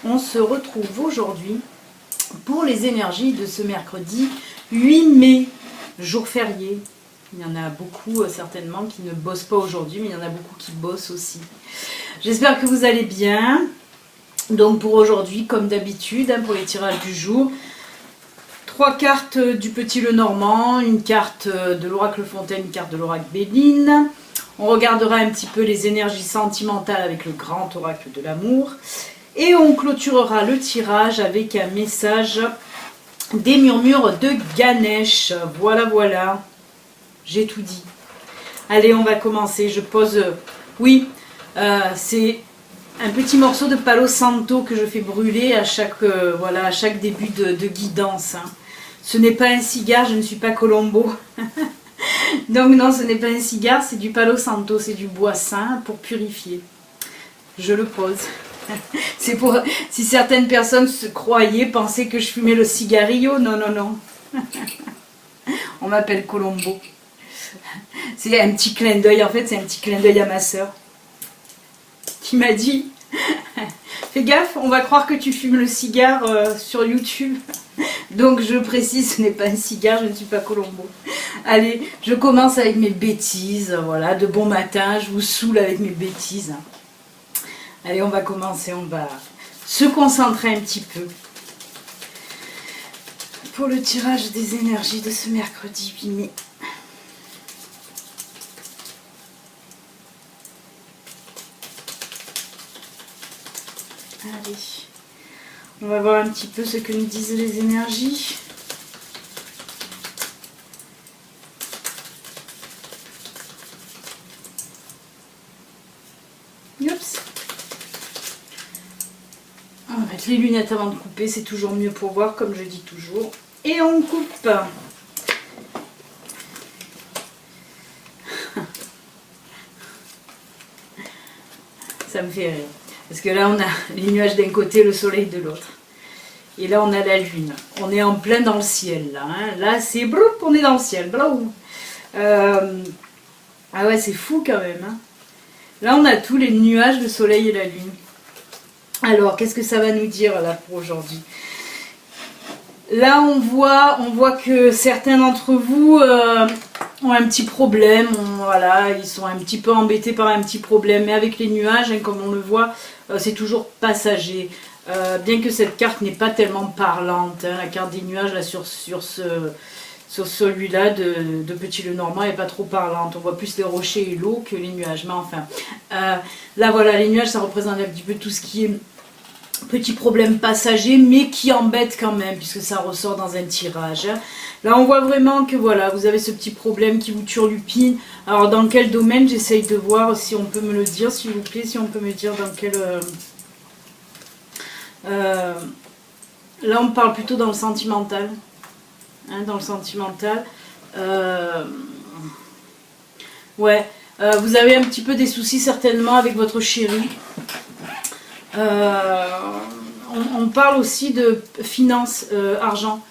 on se retrouve aujourd'hui pour les énergies de ce mercredi 8 mai, jour férié. Il y en a beaucoup certainement qui ne bossent pas aujourd'hui, mais il y en a beaucoup qui bossent aussi. J'espère que vous allez bien. Donc pour aujourd'hui, comme d'habitude, pour les tirages du jour, 3 cartes du Petit Lenormand, une carte de l'Oracle Fontaine, une carte de l'Oracle Béline. On regardera un petit peu les énergies sentimentales avec le grand Oracle de l'amour. Et on clôturera le tirage avec un message des murmures de Ganesh. Voilà, voilà. J'ai tout dit. Allez, on va commencer. Je pose... Oui, c'est un petit morceau de Palo Santo que je fais brûler à chaque, voilà, à chaque début de guidance. Hein. Ce n'est pas un cigare, je ne suis pas Colombo. Donc non, ce n'est pas un cigare, c'est du Palo Santo, c'est du bois sain pour purifier. Je le pose. C'est pour... Si certaines personnes se croyaient, pensaient que je fumais le cigarillo, non, non, non. On m'appelle Colombo. C'est un petit clin d'œil, en fait, c'est un petit clin d'œil à ma soeur. Qui m'a dit, fais gaffe, on va croire que tu fumes le cigare sur YouTube. Donc je précise, ce n'est pas un cigare, je ne suis pas Colombo. Allez, je commence avec mes bêtises, voilà, de bon matin, je vous saoule avec mes bêtises. Allez, on va commencer, on va se concentrer un petit peu. Pour le tirage des énergies de ce mercredi 8 mai. Allez, on va voir un petit peu ce que nous disent les énergies. Oups. On va mettre les lunettes avant de couper, c'est toujours mieux pour voir, comme je dis toujours. Et on coupe. Ça me fait rire. Parce que là, on a les nuages d'un côté, le soleil de l'autre. Et là, on a la lune. On est en plein dans le ciel, là. Hein. Là, c'est... On est dans le ciel. Ah ouais, c'est fou quand même. Hein. Là, on a tous les nuages, le soleil et la lune. Alors, qu'est-ce que ça va nous dire, là, pour aujourd'hui? Là, on voit que certains d'entre vous ont un petit problème. Voilà, ils sont un petit peu embêtés par un petit problème. Mais avec les nuages, hein, comme on le voit, c'est toujours passager. Bien que cette carte n'est pas tellement parlante. Hein, la carte des nuages, là, sur celui-là de Petit Lenormand, elle n'est pas trop parlante. On voit plus les rochers et l'eau que les nuages. Mais enfin, là, voilà, les nuages, ça représente un petit peu tout ce qui est... petit problème passager, mais qui embête quand même, puisque ça ressort dans un tirage. Là, on voit vraiment que voilà, vous avez ce petit problème qui vous turlupine. Alors, dans quel domaine? J'essaye de voir si on peut me le dire, s'il vous plaît, si on peut me dire dans quel... là, on parle plutôt dans le sentimental. Hein, dans le sentimental. Ouais, vous avez un petit peu des soucis certainement avec votre chéri. On parle aussi de finances, argent.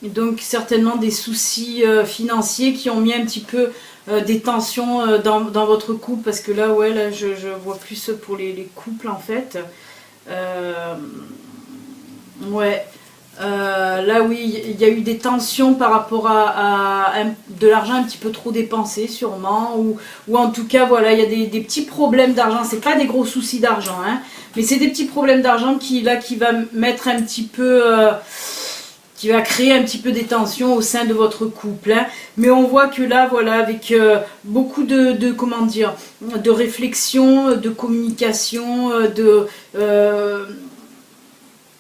Donc certainement des soucis financiers qui ont mis un petit peu des tensions dans votre couple. Parce que là, ouais, là, je vois plus pour les couples en fait. Ouais. Là oui, il y a eu des tensions par rapport à de l'argent un petit peu trop dépensé sûrement, ou en tout cas voilà, il y a des petits problèmes d'argent. C'est pas des gros soucis d'argent, hein, mais c'est des petits problèmes d'argent qui va mettre un petit peu, qui va créer un petit peu des tensions au sein de votre couple. Hein. Mais on voit que là voilà, avec beaucoup de comment dire, de réflexion, de communication,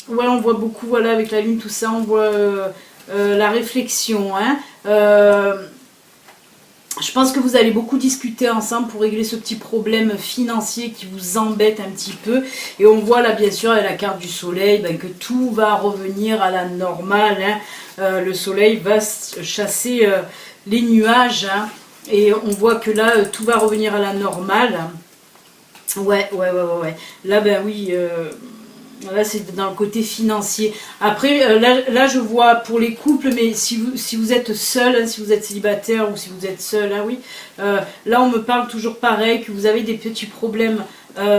ouais, on voit beaucoup, voilà, avec la lune, tout ça, on voit la réflexion. Hein. Je pense que vous allez beaucoup discuter ensemble pour régler ce petit problème financier qui vous embête un petit peu. Et on voit là, bien sûr, avec la carte du soleil, ben, que tout va revenir à la normale. Hein. Le soleil va chasser les nuages. Hein. Et on voit que là, tout va revenir à la normale. Ouais. Là, ben oui... Là, c'est dans le côté financier. Après, là, je vois pour les couples, mais si vous êtes seul, hein, si vous êtes célibataire ou si vous êtes seul, hein, oui. Là, on me parle toujours pareil, que vous avez des petits problèmes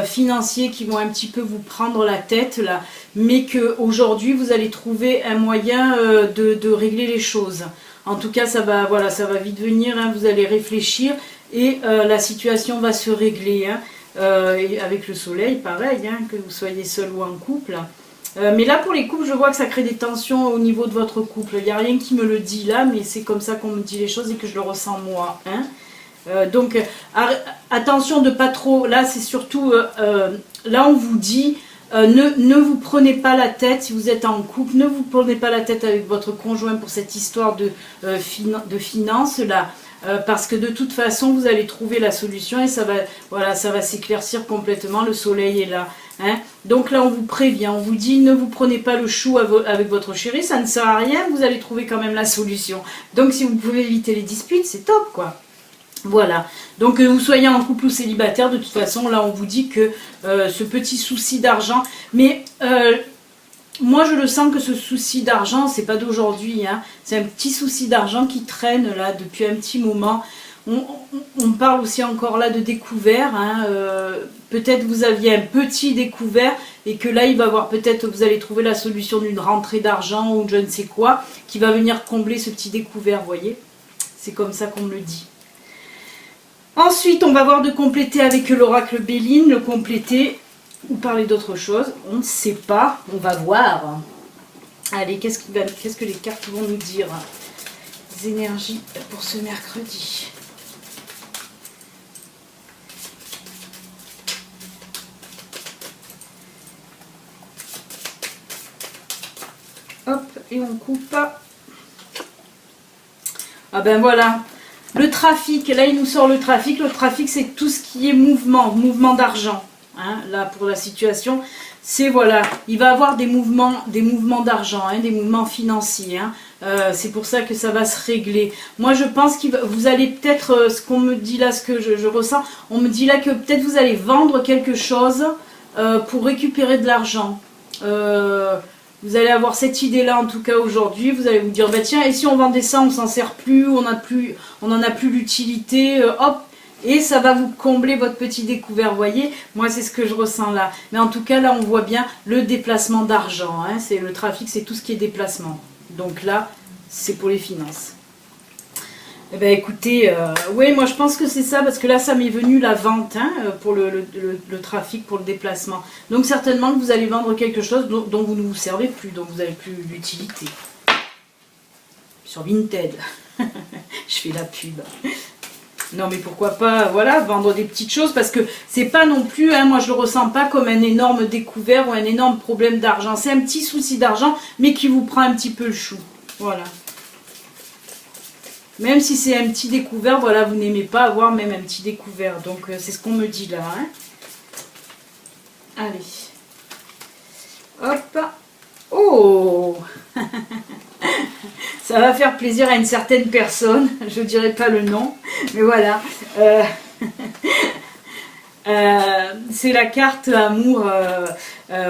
financiers qui vont un petit peu vous prendre la tête là, mais qu'aujourd'hui vous allez trouver un moyen de régler les choses. En tout cas, ça va, voilà, ça va vite venir, hein, vous allez réfléchir et la situation va se régler. Hein. Et avec le soleil, pareil, hein, que vous soyez seul ou en couple. Mais là, pour les couples, je vois que ça crée des tensions au niveau de votre couple. Il n'y a rien qui me le dit là, mais c'est comme ça qu'on me dit les choses et que je le ressens moi. Hein. Donc, attention de pas trop... Là, c'est surtout... là, on vous dit... ne vous prenez pas la tête, si vous êtes en couple, ne vous prenez pas la tête avec votre conjoint pour cette histoire de finances là. Parce que de toute façon vous allez trouver la solution et ça va, voilà, ça va s'éclaircir complètement, le soleil est là. Hein. Donc là on vous prévient, on vous dit ne vous prenez pas le chou avec votre chéri, ça ne sert à rien, vous allez trouver quand même la solution. Donc si vous pouvez éviter les disputes, c'est top quoi. Voilà, donc que vous soyez en couple ou célibataire, de toute façon là on vous dit que ce petit souci d'argent, mais... moi je le sens que ce souci d'argent, c'est pas d'aujourd'hui, hein. C'est un petit souci d'argent qui traîne là depuis un petit moment. On parle aussi encore là de découvert, hein. Peut-être vous aviez un petit découvert et que là il va avoir, peut-être vous allez trouver la solution d'une rentrée d'argent ou je ne sais quoi qui va venir combler ce petit découvert, vous voyez. C'est comme ça qu'on me le dit. Ensuite on va voir de compléter avec l'oracle Béline, le compléter... ou parler d'autre chose, on ne sait pas, on va voir. Allez, qu'est-ce que les cartes vont nous dire? Les énergies pour ce mercredi. Hop, et on coupe. Ah ben voilà, le trafic, là il nous sort le trafic. Le trafic c'est tout ce qui est mouvement d'argent. Hein, là pour la situation, c'est voilà, il va avoir des mouvements d'argent, hein, des mouvements financiers. Hein, c'est pour ça que ça va se régler. Moi je pense que vous allez peut-être, ce qu'on me dit là, ce que je ressens, on me dit là que peut-être vous allez vendre quelque chose pour récupérer de l'argent. Vous allez avoir cette idée là en tout cas aujourd'hui, vous allez vous dire bah tiens, et si on vendait ça, on s'en sert plus, on en a plus l'utilité, hop. Et ça va vous combler votre petit découvert, vous voyez. Moi, c'est ce que je ressens là. Mais en tout cas, là, on voit bien le déplacement d'argent. Hein. C'est le trafic, c'est tout ce qui est déplacement. Donc là, c'est pour les finances. Eh bien, écoutez, oui, moi, je pense que c'est ça. Parce que là, ça m'est venu la vente hein, pour le trafic, pour le déplacement. Donc, certainement que vous allez vendre quelque chose dont vous ne vous servez plus. Donc, vous n'avez plus l'utilité. Sur Vinted. Je fais la pub. Non mais pourquoi pas, voilà, vendre des petites choses parce que c'est pas non plus, hein, moi je le ressens pas comme un énorme découvert ou un énorme problème d'argent. C'est un petit souci d'argent mais qui vous prend un petit peu le chou. Voilà. Même si c'est un petit découvert, voilà, vous n'aimez pas avoir même un petit découvert. Donc c'est ce qu'on me dit là. Hein. Allez. Hop. Oh. Ça va faire plaisir à une certaine personne, je ne dirai pas le nom, mais voilà. C'est la carte amour,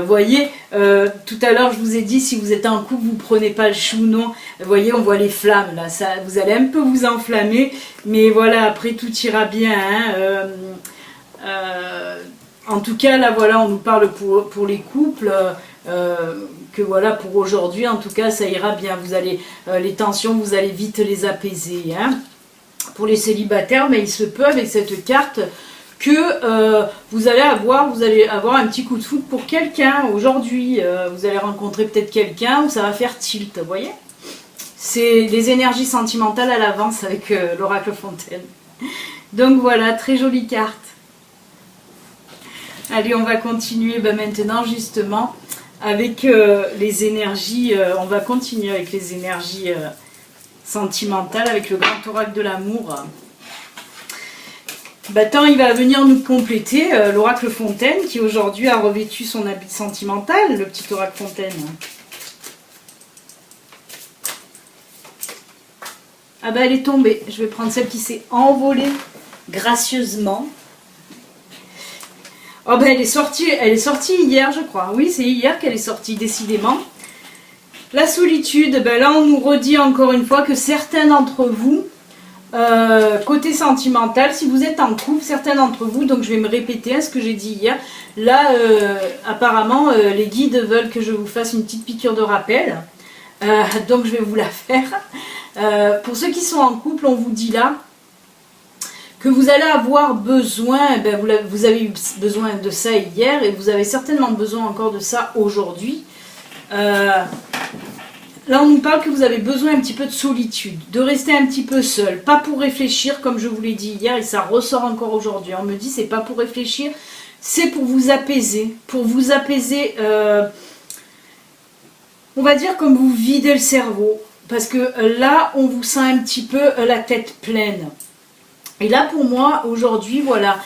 voyez, tout à l'heure je vous ai dit si vous êtes en couple, vous ne prenez pas le chou, non. Vous voyez, on voit les flammes, là, ça, vous allez un peu vous enflammer, mais voilà, après tout ira bien. Hein, en tout cas, là, voilà, on nous parle pour les couples, que voilà, pour aujourd'hui, en tout cas, ça ira bien. Vous allez, les tensions, vous allez vite les apaiser. Hein. Pour les célibataires, mais il se peut avec cette carte que vous allez avoir un petit coup de foudre pour quelqu'un aujourd'hui. Vous allez rencontrer peut-être quelqu'un où ça va faire tilt, vous voyez. C'est des énergies sentimentales à l'avance avec l'oracle Fontaine. Donc voilà, très jolie carte. Allez, on va continuer maintenant justement avec les énergies, on va continuer avec les énergies sentimentales, avec le grand oracle de l'amour. Tant il va venir nous compléter l'oracle Fontaine qui aujourd'hui a revêtu son habit sentimental, le petit oracle Fontaine. Ah elle est tombée, je vais prendre celle qui s'est envolée gracieusement. Oh elle est sortie hier je crois, oui c'est hier qu'elle est sortie décidément. La solitude, là on nous redit encore une fois que certains d'entre vous Côté sentimental, si vous êtes en couple, certains d'entre vous, donc je vais me répéter à ce que j'ai dit hier, là apparemment les guides veulent que je vous fasse une petite piqûre de rappel, donc je vais vous la faire. Pour ceux qui sont en couple, on vous dit là que vous allez avoir besoin, vous avez eu besoin de ça hier et vous avez certainement besoin encore de ça aujourd'hui. Là, on nous parle que vous avez besoin un petit peu de solitude, de rester un petit peu seul, pas pour réfléchir, comme je vous l'ai dit hier, et ça ressort encore aujourd'hui. On me dit, c'est pas pour réfléchir, c'est pour vous apaiser, on va dire comme vous videz le cerveau, parce que là, on vous sent un petit peu la tête pleine. Et là, pour moi, aujourd'hui, voilà,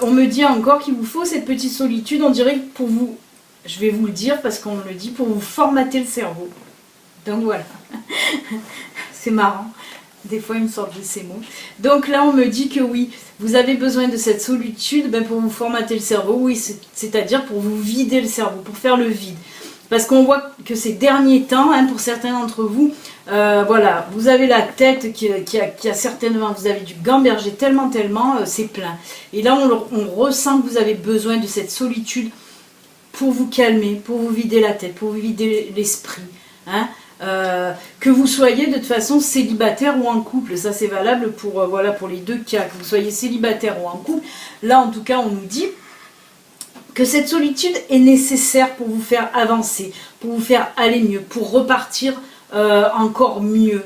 on me dit encore qu'il vous faut cette petite solitude, on dirait que pour vous, je vais vous le dire parce qu'on me le dit, pour vous formater le cerveau. Donc voilà, c'est marrant, des fois il me sort de ces mots. Donc là on me dit que oui, vous avez besoin de cette solitude pour vous formater le cerveau, oui, c'est-à-dire pour vous vider le cerveau, pour faire le vide. Parce qu'on voit que ces derniers temps, pour certains d'entre vous, voilà, vous avez la tête qui a certainement, vous avez du gamberger tellement, c'est plein. Et là on ressent que vous avez besoin de cette solitude pour vous calmer, pour vous vider la tête, pour vous vider l'esprit, que vous soyez de toute façon célibataire ou en couple, ça c'est valable pour, voilà, pour les deux cas, que vous soyez célibataire ou en couple, là en tout cas on nous dit que cette solitude est nécessaire pour vous faire avancer, pour vous faire aller mieux, pour repartir encore mieux.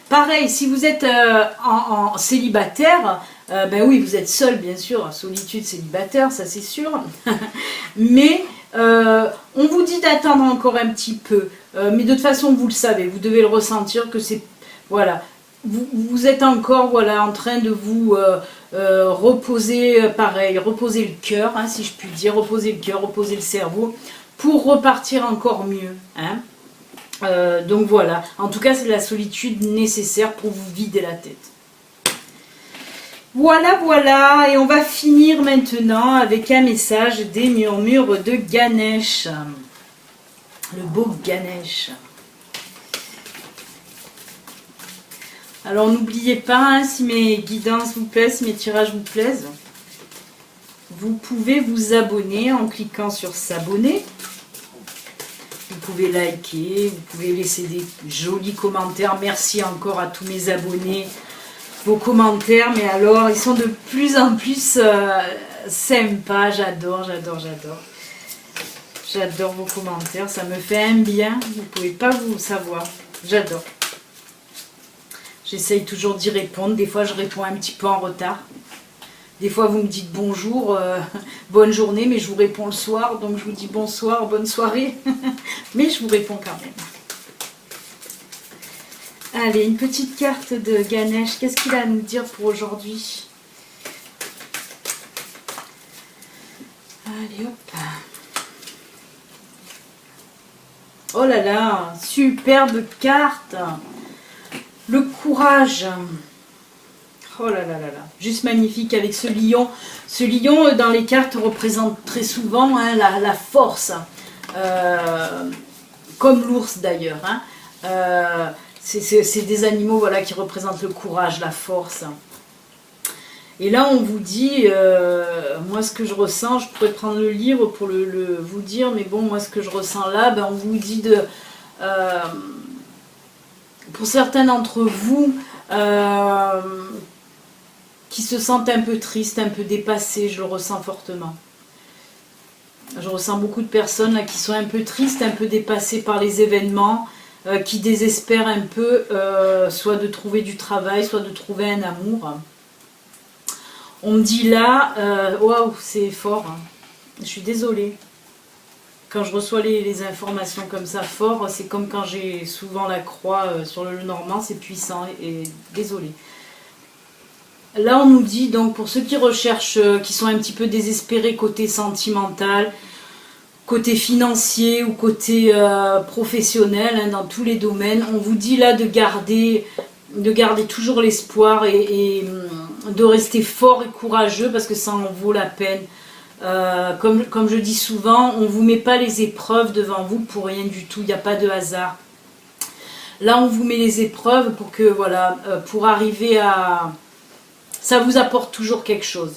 Pareil, si vous êtes en célibataire, oui, vous êtes seul bien sûr, solitude célibataire, ça c'est sûr, mais on vous dit d'attendre encore un petit peu, mais de toute façon vous le savez, vous devez le ressentir que c'est, voilà, vous êtes encore, voilà, en train de vous reposer, pareil, reposer le cœur, si je puis dire, reposer le cœur, reposer le cerveau, pour repartir encore mieux, donc voilà, en tout cas c'est la solitude nécessaire pour vous vider la tête. Voilà, voilà, et on va finir maintenant avec un message des murmures de Ganesh. Le beau Ganesh. Alors n'oubliez pas, si mes guidances vous plaisent, si mes tirages vous plaisent, vous pouvez vous abonner en cliquant sur s'abonner. Vous pouvez liker, vous pouvez laisser des jolis commentaires. Merci encore à tous mes abonnés. Vos commentaires, mais alors ils sont de plus en plus sympas, j'adore vos commentaires, ça me fait un bien, vous ne pouvez pas vous savoir, j'adore. J'essaye toujours d'y répondre, des fois je réponds un petit peu en retard, des fois vous me dites bonjour, bonne journée, mais je vous réponds le soir, donc je vous dis bonsoir, bonne soirée, mais je vous réponds quand même. Allez, une petite carte de Ganesh. Qu'est-ce qu'il a à nous dire pour aujourd'hui? Allez, hop. Oh là là, superbe carte. Le courage. Oh là là là là. Juste magnifique avec ce lion. Ce lion, dans les cartes, représente très souvent la force. Comme l'ours d'ailleurs. C'est des animaux, voilà, qui représentent le courage, la force. Et là, on vous dit, moi ce que je ressens, je pourrais prendre le livre pour vous dire, mais bon, moi ce que je ressens là, on vous dit de... pour certains d'entre vous, qui se sentent un peu tristes, un peu dépassés, je le ressens fortement. Je ressens beaucoup de personnes là, qui sont un peu tristes, un peu dépassées par les événements, qui désespèrent un peu, soit de trouver du travail, soit de trouver un amour. On me dit là, waouh, c'est fort, je suis désolée. Quand je reçois les informations comme ça fort, c'est comme quand j'ai souvent la croix sur le Normand, c'est puissant, et désolée. Là on nous dit, donc pour ceux qui recherchent, qui sont un petit peu désespérés côté sentimental, côté financier ou côté professionnel, dans tous les domaines, on vous dit là de garder toujours l'espoir et de rester fort et courageux parce que ça en vaut la peine. Comme je dis souvent, on ne vous met pas les épreuves devant vous pour rien du tout, il n'y a pas de hasard. Là, on vous met les épreuves pour que, voilà, pour arriver à... Ça vous apporte toujours quelque chose.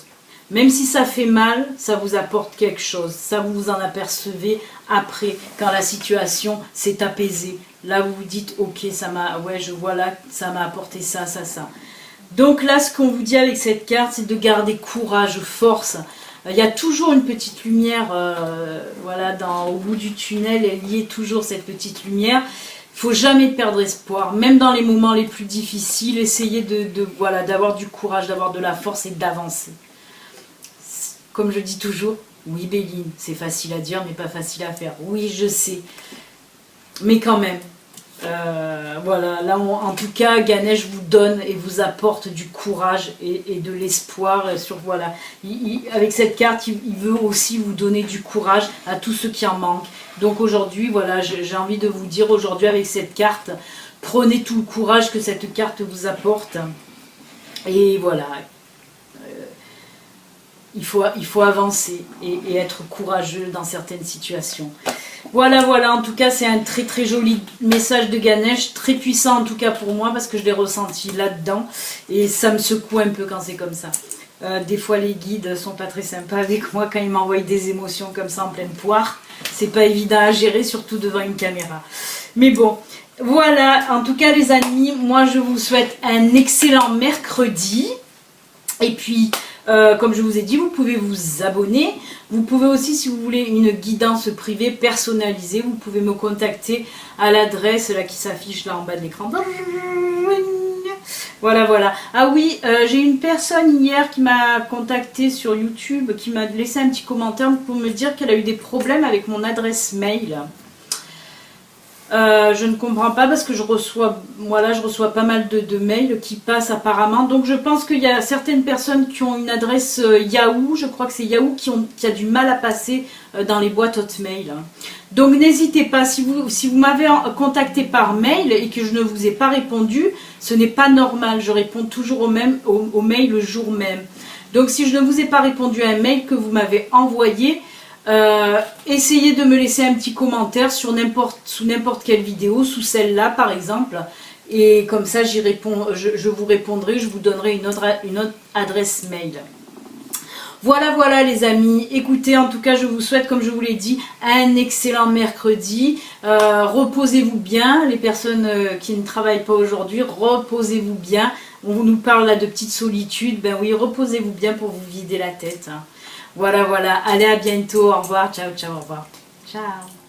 Même si ça fait mal, ça vous apporte quelque chose. Ça, vous vous en apercevez après, quand la situation s'est apaisée. Là, vous vous dites, ok, ça m'a, ouais, je vois là, ça m'a apporté ça, ça, ça. Donc là, ce qu'on vous dit avec cette carte, c'est de garder courage, force. Il y a toujours une petite lumière, voilà, au bout du tunnel, il y a toujours cette petite lumière. Il faut jamais perdre espoir, même dans les moments les plus difficiles, essayez voilà, d'avoir du courage, d'avoir de la force et d'avancer. Comme je dis toujours, oui Béline, c'est facile à dire mais pas facile à faire. Oui, je sais, mais quand même. Voilà, là en tout cas, Ganesh vous donne et vous apporte du courage et de l'espoir. Voilà, avec cette carte, il veut aussi vous donner du courage à tous ceux qui en manquent. Donc aujourd'hui, voilà, j'ai envie de vous dire aujourd'hui avec cette carte, prenez tout le courage que cette carte vous apporte. Et voilà. Il faut avancer et être courageux dans certaines situations. Voilà, voilà, en tout cas, c'est un très très joli message de Ganesh, très puissant en tout cas pour moi, parce que je l'ai ressenti là-dedans, et ça me secoue un peu quand c'est comme ça. Des fois, les guides sont pas très sympas avec moi quand ils m'envoient des émotions comme ça en pleine poire. C'est pas évident à gérer, surtout devant une caméra. Mais bon, voilà, en tout cas les amis, moi je vous souhaite un excellent mercredi, et puis... comme je vous ai dit, vous pouvez vous abonner. Vous pouvez aussi, si vous voulez une guidance privée personnalisée, vous pouvez me contacter à l'adresse là qui s'affiche là en bas de l'écran. Voilà, voilà. Ah oui, j'ai une personne hier qui m'a contacté sur YouTube, qui m'a laissé un petit commentaire pour me dire qu'elle a eu des problèmes avec mon adresse mail. Je ne comprends pas parce que je reçois pas mal de mails qui passent apparemment. Donc je pense qu'il y a certaines personnes qui ont une adresse Yahoo, je crois que c'est Yahoo qui a du mal à passer dans les boîtes Hotmail. Donc n'hésitez pas, si vous m'avez contacté par mail et que je ne vous ai pas répondu, ce n'est pas normal. Je réponds toujours au mail le jour même. Donc si je ne vous ai pas répondu à un mail que vous m'avez envoyé, essayez de me laisser un petit commentaire sous n'importe quelle vidéo, sous celle-là par exemple, et comme ça je vous répondrai, je vous donnerai une autre adresse mail. Voilà, voilà les amis, écoutez, en tout cas je vous souhaite, comme je vous l'ai dit, un excellent mercredi. Reposez-vous bien, les personnes qui ne travaillent pas aujourd'hui, reposez-vous bien. On nous parle là de petite solitude, ben oui, reposez-vous bien pour vous vider la tête. Voilà, voilà. Allez, à bientôt. Au revoir. Ciao, ciao, au revoir. Ciao.